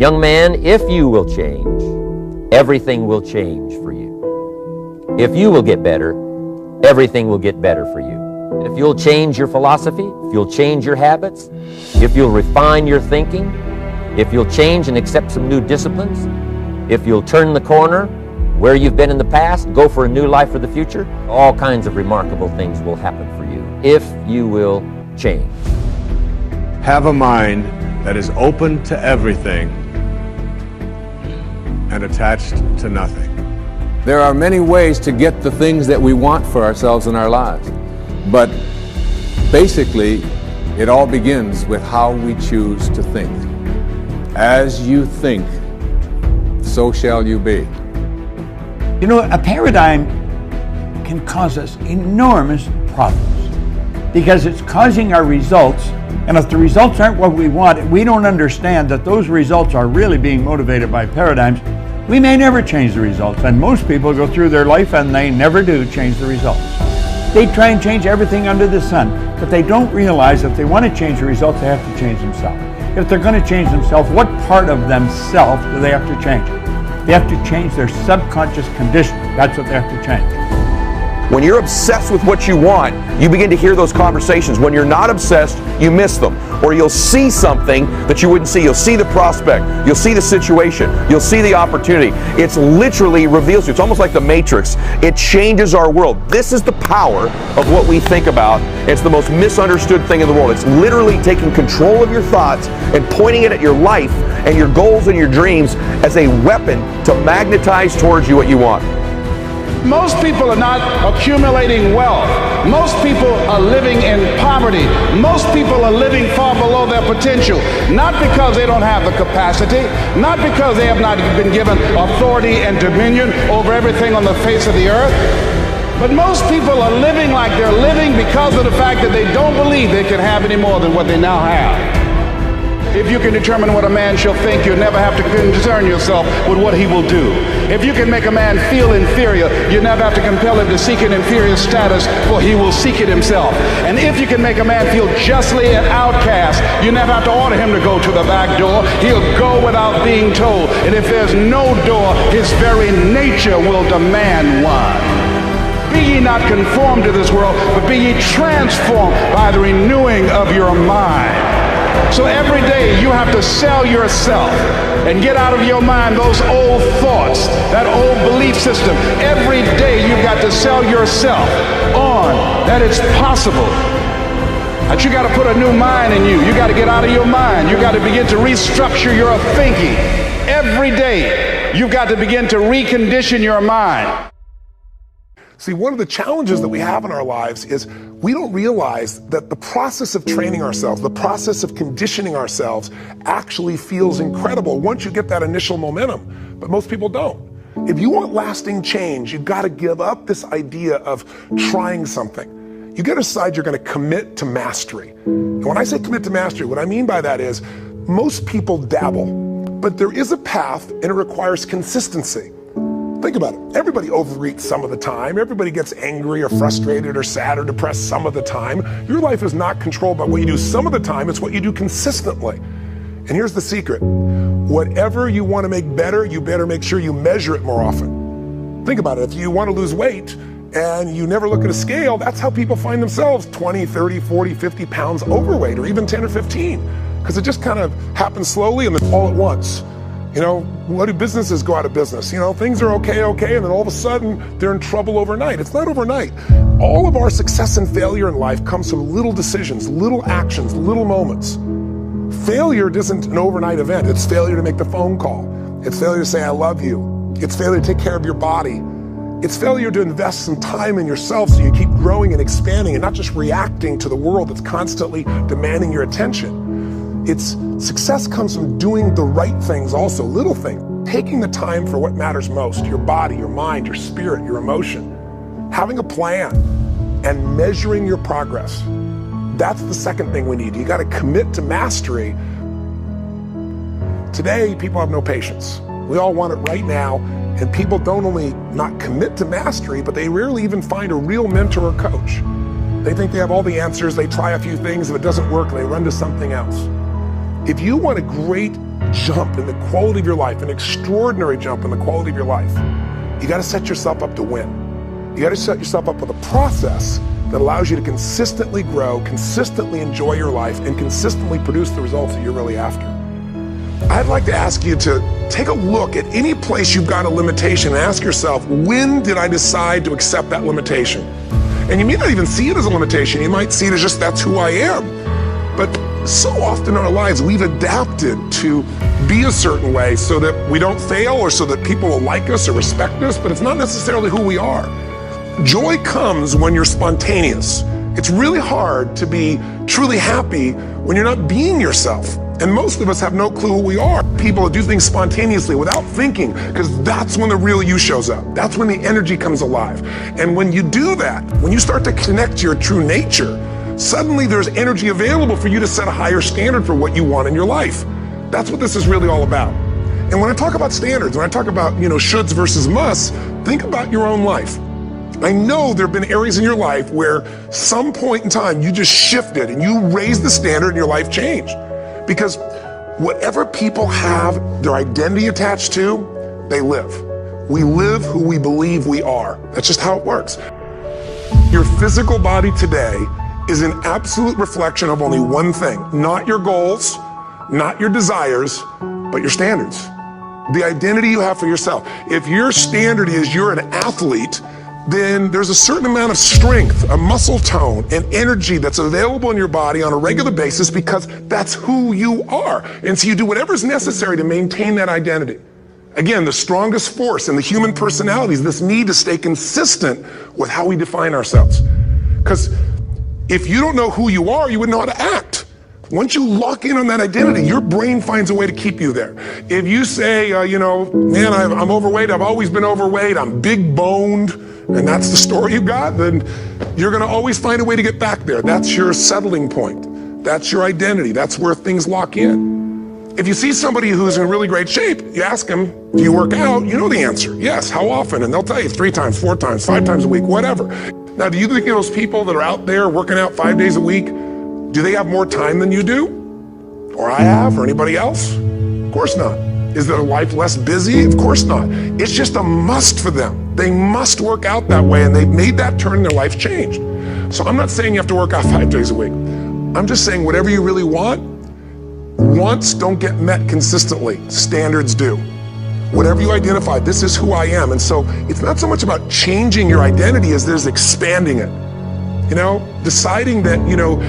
Young man, if you will change, everything will change for you. If you will get better, everything will get better for you. If you'll change your philosophy, if you'll change your habits, if you'll refine your thinking, if you'll change and accept some new disciplines, if you'll turn the corner where you've been in the past, go for a new life for the future, all kinds of remarkable things will happen for you if you will change. Have a mind that is open to everything and attached to nothing. There are many ways to get the things that we want for ourselves in our lives, but basically it all begins with how we choose to think. As you think, so shall you be. You know, a paradigm can cause us enormous problems because it's causing our results, and if the results aren't what we want, we don't understand that those results are really being motivated by paradigms, we may never change the results. And most people go through their life and they never do change the results. They try and change everything under the sun, but they don't realize if they want to change the results, they have to change themselves. If they're going to change themselves, what part of themselves do they have to change? They have to change their subconscious conditioning. That's what they have to change. When you're obsessed with what you want, you begin to hear those conversations. When you're not obsessed, you miss them. Or you'll see something that you wouldn't see. You'll see the prospect. You'll see the situation. You'll see the opportunity. It's literally reveals you. It's almost like the Matrix. It changes our world. This is the power of what we think about. It's the most misunderstood thing in the world. It's literally taking control of your thoughts and pointing it at your life and your goals and your dreams as a weapon to magnetize towards you what you want. Most people are not accumulating wealth. Most people are living in poverty. Most people are living far below their potential, not because they don't have the capacity, not because they have not been given authority and dominion over everything on the face of the earth, but most people are living like they're living because of the fact that they don't believe they can have any more than what they now have. If you can determine what a man shall think, you'll never have to concern yourself with what he will do. If you can make a man feel inferior, you never have to compel him to seek an inferior status, for he will seek it himself. And if you can make a man feel justly an outcast, you never have to order him to go to the back door. He'll go without being told. And if there's no door, his very nature will demand one. Be ye not conformed to this world, but be ye transformed by the renewing of your mind. So every day you have to sell yourself and get out of your mind those old thoughts, that old belief system. Every day you've got to sell yourself on that it's possible. That you got to put a new mind in you. You got to get out of your mind. You got to begin to restructure your thinking. Every day you've got to begin to recondition your mind. See, one of the challenges that we have in our lives is we don't realize that the process of training ourselves, the process of conditioning ourselves actually feels incredible once you get that initial momentum, but most people don't. If you want lasting change, you've got to give up this idea of trying something. You got to decide you're going to commit to mastery. And when I say commit to mastery, what I mean by that is most people dabble, but there is a path and it requires consistency. Think about it. Everybody overeats some of the time. Everybody gets angry or frustrated or sad or depressed some of the time. Your life is not controlled by what you do some of the time. It's what you do consistently. And here's the secret. Whatever you want to make better, you better make sure you measure it more often. Think about it. If you want to lose weight and you never look at a scale, that's how people find themselves 20, 30, 40, 50 pounds overweight, or even 10 or 15. Because it just kind of happens slowly and then all at once. You know, what do businesses go out of business? You know, things are okay, and then all of a sudden they're in trouble overnight. It's not overnight. All of our success and failure in life comes from little decisions, little actions, little moments. Failure isn't an overnight event. It's failure to make the phone call. It's failure to say, I love you. It's failure to take care of your body. It's failure to invest some time in yourself so you keep growing and expanding and not just reacting to the world that's constantly demanding your attention. It's success comes from doing the right things also, little things. Taking the time for what matters most, your body, your mind, your spirit, your emotion. Having a plan and measuring your progress. That's the second thing we need. You got to commit to mastery. Today, people have no patience. We all want it right now, and people don't only not commit to mastery, but they rarely even find a real mentor or coach. They think they have all the answers, they try a few things, if it doesn't work, they run to something else. If you want a great jump in the quality of your life, an extraordinary jump in the quality of your life, you got to set yourself up to win. You got to set yourself up with a process that allows you to consistently grow, consistently enjoy your life, and consistently produce the results that you're really after. I'd like to ask you to take a look at any place you've got a limitation and ask yourself, when did I decide to accept that limitation? And you may not even see it as a limitation. You might see it as just, that's who I am. But so often in our lives, we've adapted to be a certain way so that we don't fail or so that people will like us or respect us, but it's not necessarily who we are. Joy comes when you're spontaneous. It's really hard to be truly happy when you're not being yourself. And most of us have no clue who we are. People do things spontaneously without thinking, because that's when the real you shows up. That's when the energy comes alive. And when you do that, when you start to connect to your true nature, suddenly there's energy available for you to set a higher standard for what you want in your life. That's what this is really all about. And when I talk about standards, when I talk about, shoulds versus musts, think about your own life. I know there have been areas in your life where some point in time you just shifted and you raised the standard and your life changed. Because whatever people have their identity attached to, they live. We live who we believe we are. That's just how it works. Your physical body today is an absolute reflection of only one thing. Not your goals, not your desires, but your standards. The identity you have for yourself. If your standard is you're an athlete, then there's a certain amount of strength, a muscle tone, and energy that's available in your body on a regular basis because that's who you are. And so you do whatever's necessary to maintain that identity. Again, the strongest force in the human personality is this need to stay consistent with how we define ourselves. Because if you don't know who you are, you wouldn't know how to act. Once you lock in on that identity, your brain finds a way to keep you there. If you say, man, I'm overweight, I've always been overweight, I'm big boned, and that's the story you got, then you're gonna always find a way to get back there. That's your settling point. That's your identity. That's where things lock in. If you see somebody who's in really great shape, you ask them, do you work out? You know the answer. Yes, how often? And they'll tell you 3 times, 4 times, 5 times a week, whatever. Now, do you think those people that are out there working out 5 days a week, do they have more time than you do? Or I have, or anybody else? Of course not. Is their life less busy? Of course not. It's just a must for them. They must work out that way, and they've made that turn, their life changed. So I'm not saying you have to work out 5 days a week. I'm just saying whatever you really want, wants don't get met consistently. Standards do. Whatever you identify, this is who I am. And so it's not so much about changing your identity as there's expanding it. Deciding that,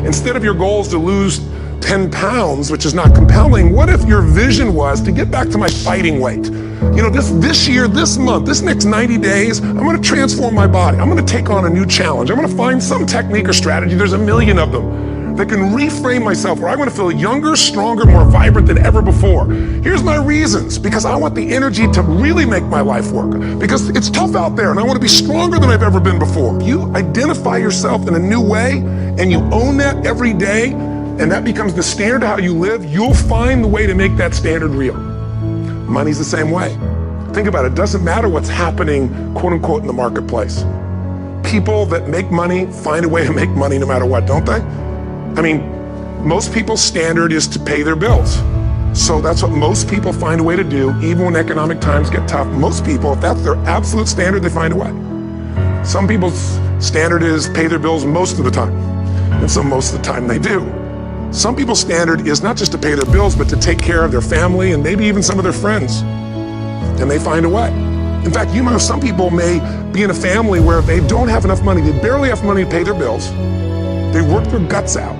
instead of your goals to lose 10 pounds, which is not compelling, what if your vision was to get back to my fighting weight? This year, this month, this next 90 days, I'm gonna transform my body. I'm gonna take on a new challenge. I'm gonna find some technique or strategy, there's a million of them, that can reframe myself where I want to feel younger, stronger, more vibrant than ever before. Here's my reasons, because I want the energy to really make my life work, because it's tough out there and I want to be stronger than I've ever been before. You identify yourself in a new way and you own that every day, and that becomes the standard of how you live, you'll find the way to make that standard real. Money's the same way. Think about it. It doesn't matter what's happening, quote unquote, in the marketplace. People that make money find a way to make money no matter what, don't they? I mean, most people's standard is to pay their bills. So that's what most people find a way to do, even when economic times get tough. Most people, if that's their absolute standard, they find a way. Some people's standard is pay their bills most of the time. And so most of the time they do. Some people's standard is not just to pay their bills, but to take care of their family and maybe even some of their friends. And they find a way. In fact, some people may be in a family where they don't have enough money. They barely have money to pay their bills. They work their guts out.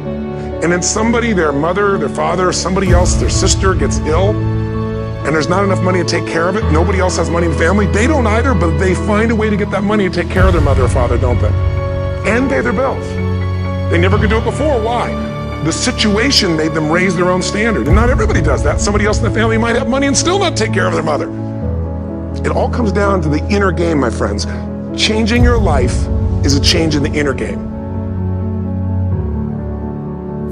And then somebody, their mother, their father, somebody else, their sister gets ill, and there's not enough money to take care of it. Nobody else has money in the family. They don't either, but they find a way to get that money to take care of their mother or father, don't they? And pay their bills. They never could do it before. Why? The situation made them raise their own standard. And not everybody does that. Somebody else in the family might have money and still not take care of their mother. It all comes down to the inner game, my friends. Changing your life is a change in the inner game.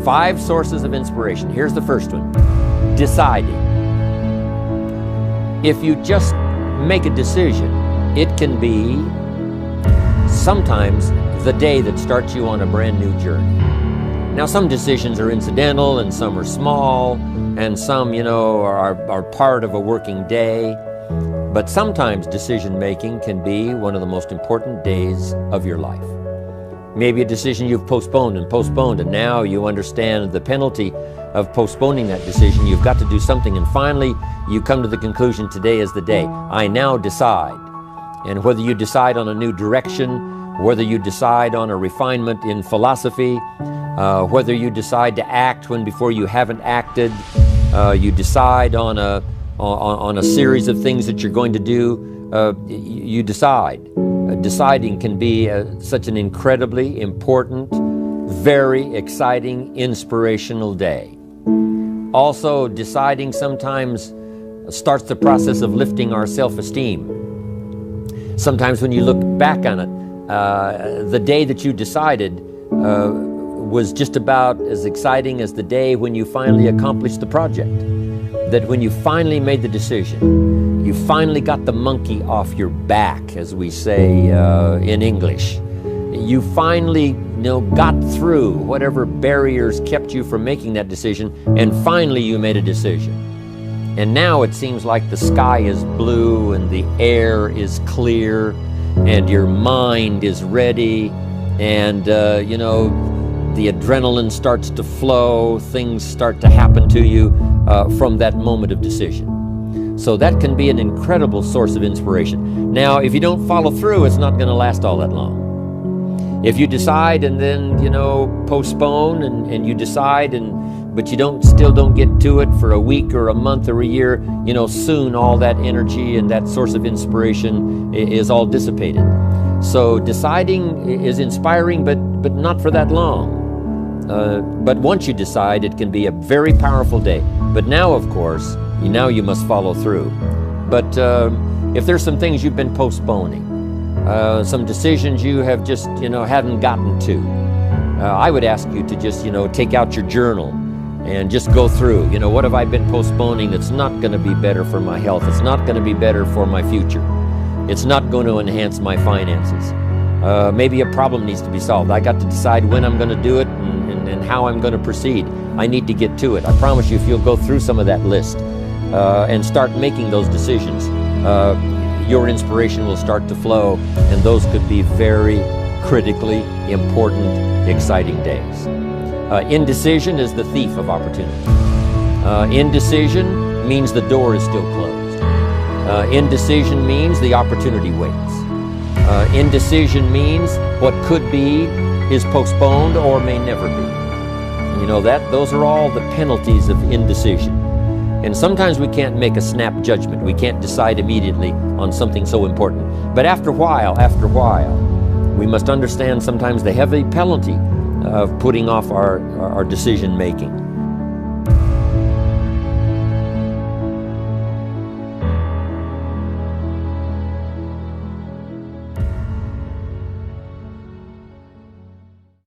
5 sources of inspiration. Here's the first one. Deciding. If you just make a decision, it can be sometimes the day that starts you on a brand new journey. Now, some decisions are incidental and some are small, and some, are part of a working day. But sometimes decision making can be one of the most important days of your life. Maybe a decision you've postponed, and now you understand the penalty of postponing that decision. You've got to do something, and finally you come to the conclusion, today is the day. I now decide. And whether you decide on a new direction, whether you decide on a refinement in philosophy, whether you decide to act when before you haven't acted, you decide on a series of things that you're going to do, you decide. Deciding can be such an incredibly important, very exciting, inspirational day. Also, deciding sometimes starts the process of lifting our self-esteem. Sometimes when you look back on it, the day that you decided was just about as exciting as the day when you finally accomplished the project. That when you finally made the decision, you finally got the monkey off your back, as we say in English. You finally got through whatever barriers kept you from making that decision, and finally you made a decision. And now it seems like the sky is blue and the air is clear and your mind is ready, and the adrenaline starts to flow, things start to happen to you from that moment of decision. So that can be an incredible source of inspiration. Now, if you don't follow through, it's not going to last all that long. If you decide and then, postpone and you decide, but you still don't get to it for a week or a month or a year, soon all that energy and that source of inspiration is all dissipated. So deciding is inspiring, but not for that long. But once you decide, it can be a very powerful day. But now, of course, you must follow through. But if there's some things you've been postponing, some decisions you have just, hadn't gotten to, I would ask you to just, take out your journal and just go through, what have I been postponing that's not going to be better for my health? It's not going to be better for my future. It's not going to enhance my finances. Maybe a problem needs to be solved. I got to decide when I'm going to do it and how I'm going to proceed. I need to get to it. I promise you, if you'll go through some of that list and start making those decisions, your inspiration will start to flow, and those could be very critically important, exciting days. Indecision is the thief of opportunity. Indecision means the door is still closed. Indecision means the opportunity waits. Indecision means what could be is postponed or may never be. Those are all the penalties of indecision. And sometimes we can't make a snap judgment. We can't decide immediately on something so important. But after a while, we must understand sometimes the heavy penalty of putting off our decision making.